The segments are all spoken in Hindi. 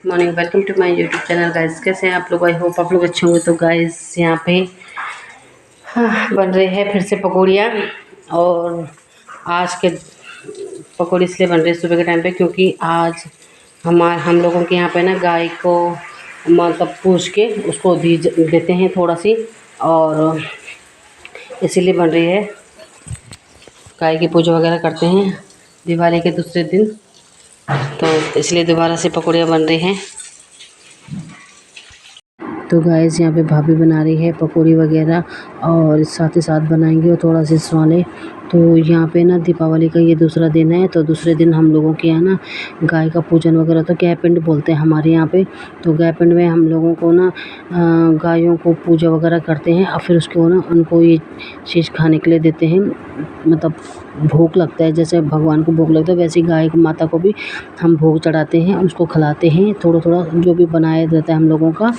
Morning, welcome to my YouTube channel guys. कैसे हैं आप लोग? आई होप आप लोग अच्छे होंगे। तो गाइस यहाँ पे बन रहे हैं फिर से पकौड़ियाँ। और आज के पकौड़ी इसलिए बन रही है सुबह के टाइम पे, क्योंकि आज हम लोगों के यहाँ पे ना गाय को मतलब पूछ के उसको देते हैं थोड़ा सी, और इसीलिए बन रही है। गाय की पूजा वगैरह करते हैं दिवाली के दूसरे दिन, तो इसलिए दोबारा से पकौड़ियाँ बन रही हैं। तो गाइस यहाँ पे भाभी बना रही है पकौड़ी वगैरह, और साथ ही साथ बनाएंगे और थोड़ा सा स्वाले। तो यहाँ पे ना दीपावली का ये दूसरा दिन है, तो दूसरे दिन हम लोगों के यहाँ ना गाय का पूजन वगैरह, तो गाय पिंड बोलते हैं हमारे यहाँ पे। तो गाय पिंड में हम लोगों को ना गायों को पूजा वगैरह करते हैं, और फिर उसको ना उनको ये चीज़ खाने के लिए देते हैं। मतलब भोग लगता है, जैसे भगवान को भोग लगता है वैसे ही गाय माता को भी हम भोग चढ़ाते हैं, उसको खिलाते हैं थोड़ा थोड़ा जो भी बनाया रहता है हम लोगों का।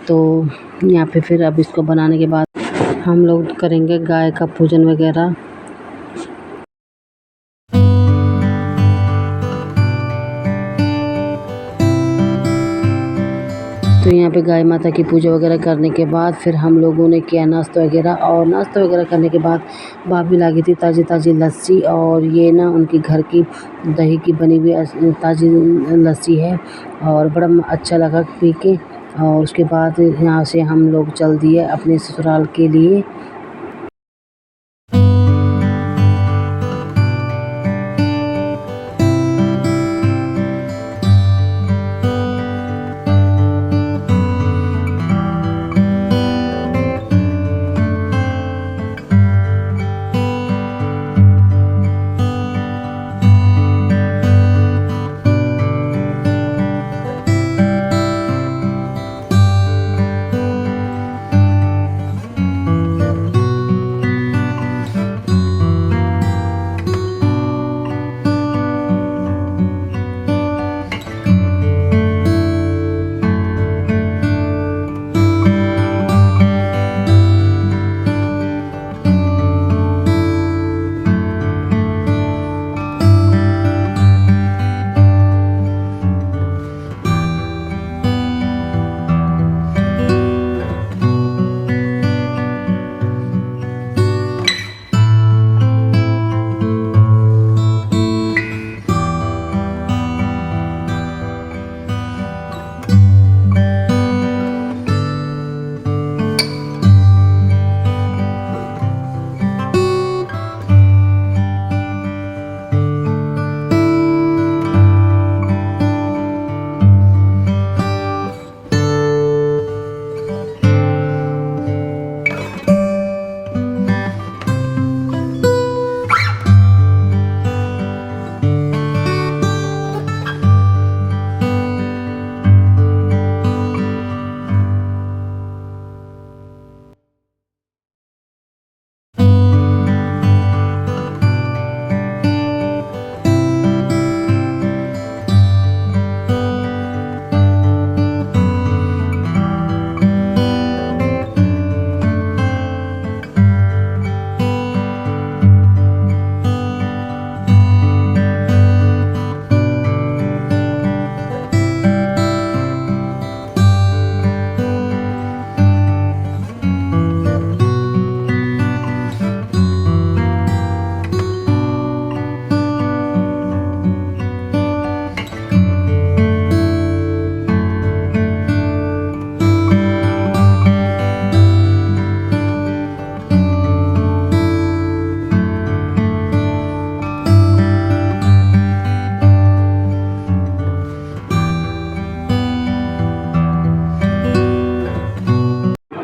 तो यहाँ पे फिर अब इसको बनाने के बाद हम लोग करेंगे गाय का पूजन वगैरह। तो यहाँ पे गाय माता की पूजा वगैरह करने के बाद फिर हम लोगों ने किया नाश्ता वगैरह, और नाश्ता वगैरह करने के बाद भाभी लाई थी ताज़ी ताज़ी लस्सी, और ये ना उनकी घर की दही की बनी हुई ताज़ी लस्सी है, और बड़ा अच्छा लगा पी के। और उसके बाद यहाँ से हम लोग चल दिए अपने ससुराल के लिए।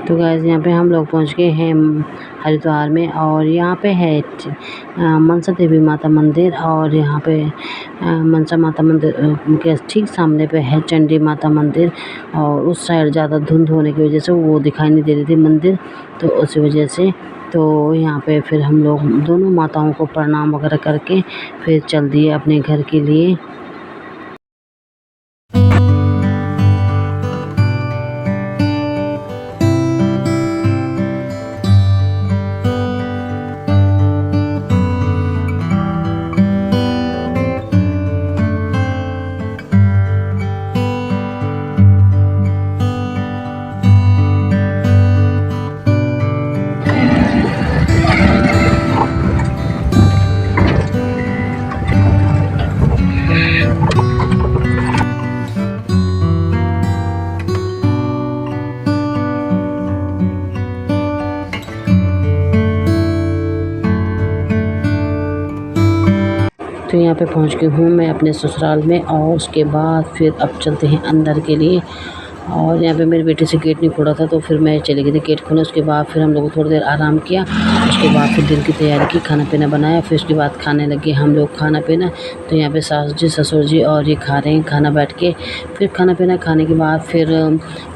तो गाइस यहाँ पे हम लोग पहुँच गए हैं हरिद्वार में, और यहाँ पे है मनसा देवी माता मंदिर, और यहाँ पे मनसा माता मंदिर के ठीक सामने पे है चंडी माता मंदिर। और उस साइड ज़्यादा धुंध होने की वजह से वो दिखाई नहीं दे रही थी मंदिर, तो उस वजह से तो यहाँ पे फिर हम लोग दोनों माताओं को प्रणाम वगैरह करके फिर चल दिए अपने घर के लिए। यहाँ पे पहुँच गई हूँ मैं अपने ससुराल में, और उसके बाद फिर अब चलते हैं अंदर के लिए। और यहाँ पे मेरी बेटी से गेट नहीं खुला था, तो फिर मैं चली गई थी गेट खोलने। उसके बाद फिर हम लोग थोड़ी देर आराम किया, उसके बाद फिर दिन की तैयारी की, खाना पीना बनाया, फिर उसके बाद खाने लगे हम लोग खाना पीना। तो यहाँ पे सास जी ससुर जी और ये खा रहे हैं खाना बैठ के। फिर खाना पीना खाने के बाद फिर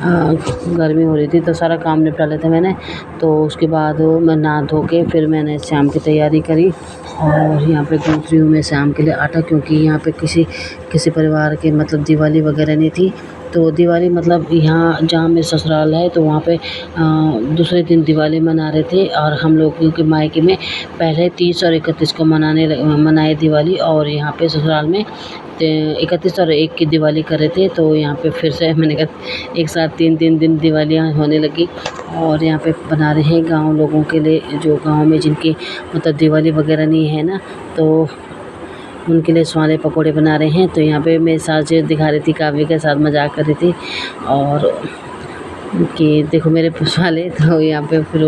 गर्मी हो रही थी तो सारा काम निपटा लेता मैंने। तो उसके बाद मैं नहा धो के फिर मैंने शाम की तैयारी करी, और यहाँ पे गूँथ रही हूँ मैं शाम के लिए आटा, क्योंकि यहाँ पे किसी परिवार के मतलब दिवाली वगैरह नहीं थी। तो दिवाली मतलब यहाँ जहाँ मेरा ससुराल है तो वहाँ पे दूसरे दिन दिवाली मना रहे थे, और हम लोग क्योंकि मायके में पहले 30 और 31 को मनाए दिवाली, और यहाँ पे ससुराल में 31 और 1 की दिवाली कर रहे थे। तो यहाँ पे फिर से मैंने कहा एक साथ 3 दिन दिवालियाँ होने लगी। और यहाँ पे बना रहे हैं गाँव लोगों के लिए, जो गाँव में जिनकी मतलब दिवाली वगैरह नहीं है ना, तो उनके लिए स्वाले पकोड़े बना रहे हैं। तो यहाँ पे मेरी सास जी दिखा रही थी, काव्य के साथ मजाक कर रही थी, और कि देखो मेरे स्वाले। तो यहाँ पे फिर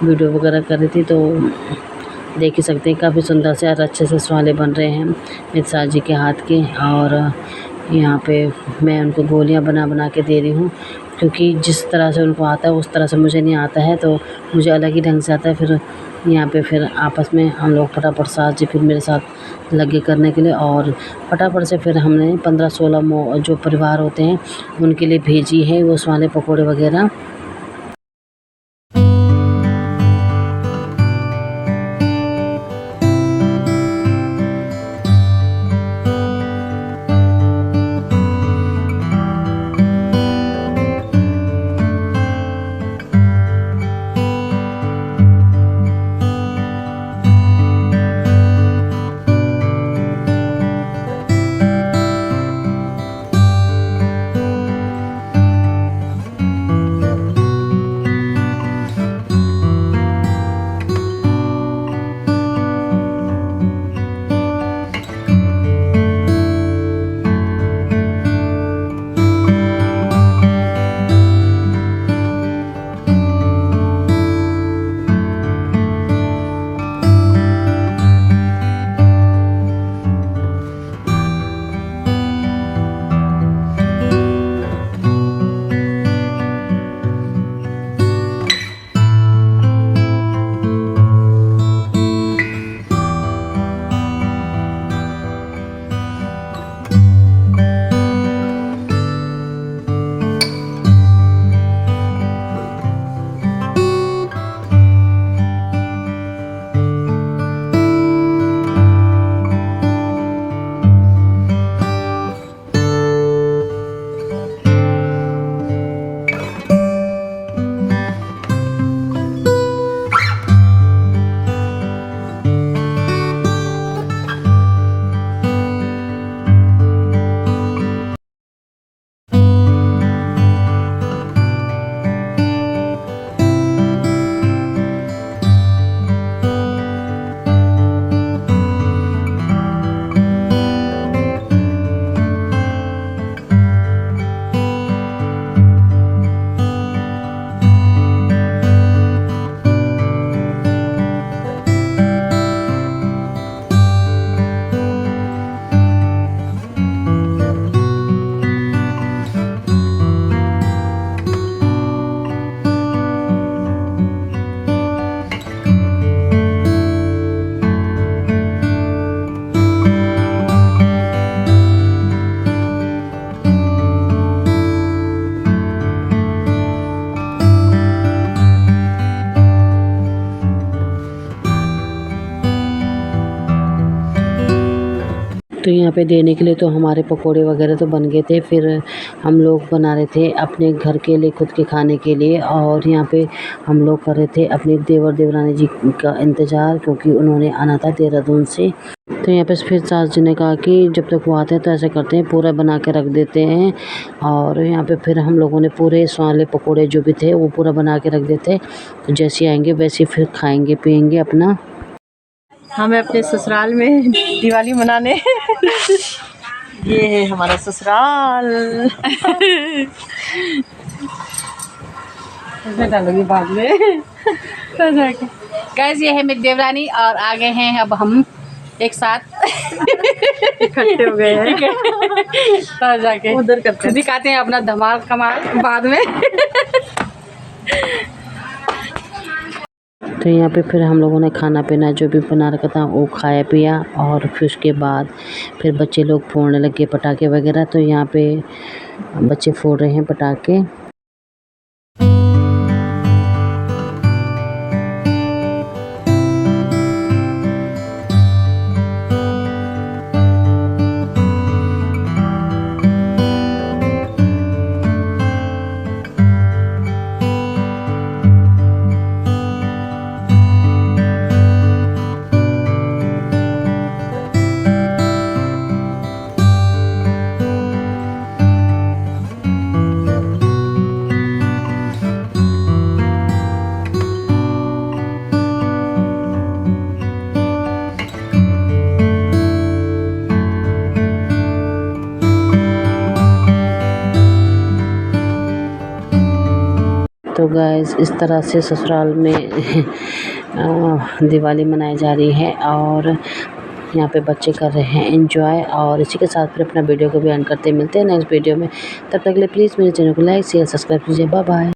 वीडियो वगैरह कर रही थी, तो देख ही सकते हैं काफ़ी सुंदर से और अच्छे से स्वाले बन रहे हैं मेरी सास जी के हाथ के। और यहाँ पे मैं उनको गोलियाँ बना के दे रही हूँ, क्योंकि जिस तरह से उनको आता है उस तरह से मुझे नहीं आता है, तो मुझे अलग ही ढंग से आता है। फिर यहाँ पे फिर आपस में हम लोग फटाफट सास जी फिर मेरे साथ लगे करने के लिए, और फटाफट से फिर हमने 15-16 जो परिवार होते हैं उनके लिए भेजी है वो स्वाले पकोड़े वगैरह। तो यहाँ पे देने के लिए तो हमारे पकोड़े वगैरह तो बन गए थे। फिर हम लोग बना रहे थे अपने घर के लिए, खुद के खाने के लिए, और यहाँ पे हम लोग कर रहे थे अपने देवर देवरानी जी का इंतज़ार, क्योंकि उन्होंने आना था देहरादून से। तो यहाँ पे फिर सास जी ने कहा कि जब तक वो आते हैं तो ऐसे करते हैं, पूरा बना के रख देते हैं। और यहाँ पे फिर हम लोगों ने पूरे स्वाले पकोड़े जो भी थे वो पूरा बना के रख देते, तो जैसे आएंगे वैसे फिर खाएंगे पियेंगे अपना। हमें अपने ससुराल में दिवाली मनाने ये है हमारा ससुराल। डालूंगी बाद में। गैस ये है मेरी देवरानी, और आगे हैं अब हम एक साथ इकट्ठे हो गए हैं। तो जाके उधर करते दिखाते हैं अपना धमाल कमाल बाद में। तो यहाँ पे फिर हम लोगों ने खाना पीना जो भी बना रखा था वो खाया पिया, और फिर उसके बाद फिर बच्चे लोग फोड़ने लगे पटाखे वगैरह। तो यहाँ पे बच्चे फोड़ रहे हैं पटाखे। तो गाइस इस तरह से ससुराल में दिवाली मनाई जा रही है, और यहाँ पे बच्चे कर रहे हैं एंजॉय। और इसी के साथ फिर अपना वीडियो को भी एंड करते मिलते हैं नेक्स्ट वीडियो में। तब तक के लिए प्लीज़ मेरे चैनल को लाइक शेयर सब्सक्राइब कीजिए। Bye bye.